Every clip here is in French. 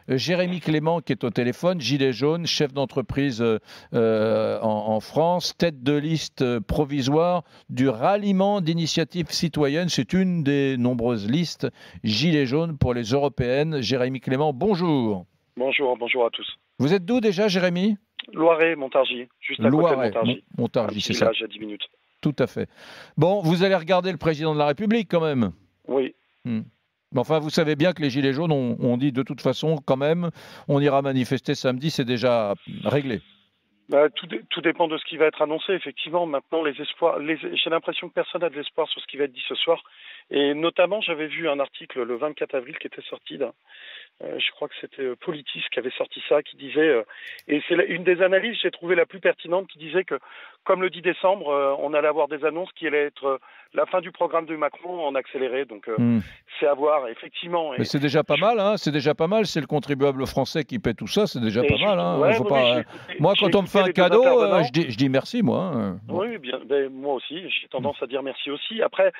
Jérémy Clément qui est au téléphone, gilet jaune, chef d'entreprise en France, tête de liste provisoire du ralliement d'initiatives citoyennes. C'est une des nombreuses listes gilet jaune pour les européennes. Jérémy Clément, bonjour. Bonjour, bonjour à tous. Vous êtes d'où déjà, Jérémy? Loiret, Montargis, juste à côté de Montargis. Montargis, c'est ça. À 10 minutes. Tout à fait. Bon, vous allez regarder le président de la République quand même. Oui. Mais enfin, vous savez bien que les Gilets jaunes ont dit de toute façon, quand même, on ira manifester samedi, c'est déjà réglé. Tout dépend de ce qui va être annoncé, effectivement. Maintenant, j'ai l'impression que personne n'a de l'espoir sur ce qui va être dit ce soir. Et notamment, j'avais vu un article le 24 avril qui était sorti je crois que c'était Politis qui avait sorti ça, qui disait, et c'est une des analyses j'ai trouvé la plus pertinente, qui disait que, comme le 10 décembre, on allait avoir des annonces qui allaient être la fin du programme de Macron en accéléré. Donc, c'est à voir, effectivement. Mais c'est déjà pas mal, hein. C'est déjà pas mal. C'est le contribuable français qui paie tout ça, c'est déjà pas mal. Hein. Ouais, moi, quand on me fait un cadeau, je dis merci, moi. Hein. Oui, bien. Moi aussi, j'ai tendance à dire merci aussi. Après,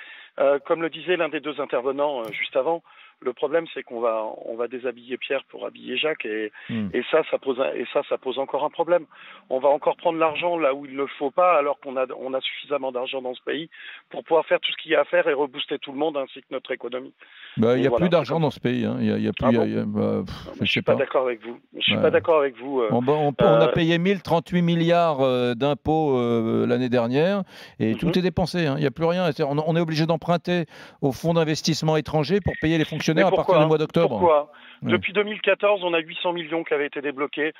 comme le disait l'un des deux intervenants juste avant, le problème, c'est qu'on va déshabiller Pierre pour habiller Jacques, et ça pose encore un problème. On va encore prendre l'argent là où il ne le faut pas, alors qu'on a suffisamment d'argent dans ce pays pour pouvoir faire tout ce qu'il y a à faire et rebooster tout le monde ainsi que notre économie. Il n'y a plus d'argent dans ce pays. Hein. Je suis pas d'accord avec vous. Je suis pas d'accord avec vous. On a payé 1038 milliards d'impôts l'année dernière et tout est dépensé. Hein. Il n'y a plus rien. On est obligé d'emprunter au fonds d'investissement étranger pour payer les fonctionnaires à partir du mois d'octobre. Pourquoi ? Depuis 2014, on a 800 millions qui avaient été débloqués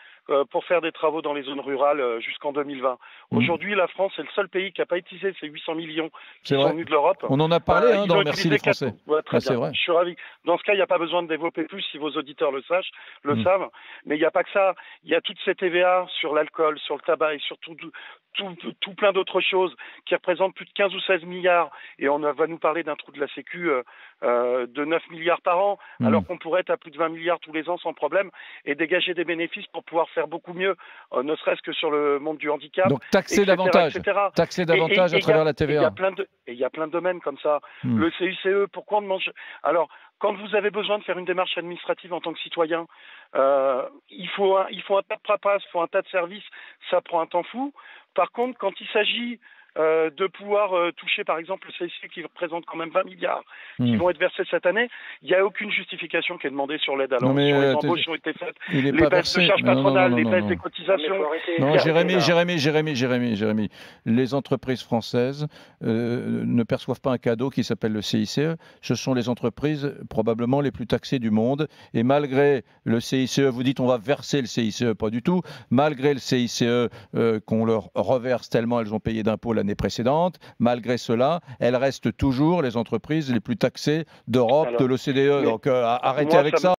pour faire des travaux dans les zones rurales jusqu'en 2020. Aujourd'hui, la France est le seul pays qui n'a pas utilisé ces 800 millions qui sont venus de l'Europe. On en a parlé dans Merci les Français. Très bien. Vrai. Je suis ravi. Dans ce cas, il n'y a pas besoin de développer plus si vos auditeurs le savent. Mais il n'y a pas que ça. Il y a toute cette TVA sur l'alcool, sur le tabac et sur tout plein d'autres choses qui représentent plus de 15 ou 16 milliards. Et on va nous parler d'un trou de la Sécu de 9 milliards par an, alors qu'on pourrait être à plus de 20 milliards tous les ans sans problème et dégager des bénéfices pour pouvoir faire beaucoup mieux, ne serait-ce que sur le monde du handicap. Donc taxer davantage à travers la TVA. Il y a plein de domaines comme ça. Le CICE, pourquoi on demande... Alors, quand vous avez besoin de faire une démarche administrative en tant que citoyen, il faut un tas de paperasse, il faut un tas de services, ça prend un temps fou. Par contre, quand il s'agit de pouvoir toucher par exemple le CICE qui représente quand même 20 milliards qui vont être versés cette année, il n'y a aucune justification qui est demandée sur l'aide à l'emploi. Les embauches ont été faites, les baisses de charges patronales, les baisses des cotisations. Non, Jérémy, les entreprises françaises ne perçoivent pas un cadeau qui s'appelle le CICE. Ce sont les entreprises probablement les plus taxées du monde. Et malgré le CICE, vous dites on va verser le CICE, pas du tout. Malgré le CICE qu'on leur reverse tellement elles ont payé d'impôts l'année précédente, malgré cela, elles restent toujours les entreprises les plus taxées d'Europe, de l'OCDE. Donc arrêtez avec ça.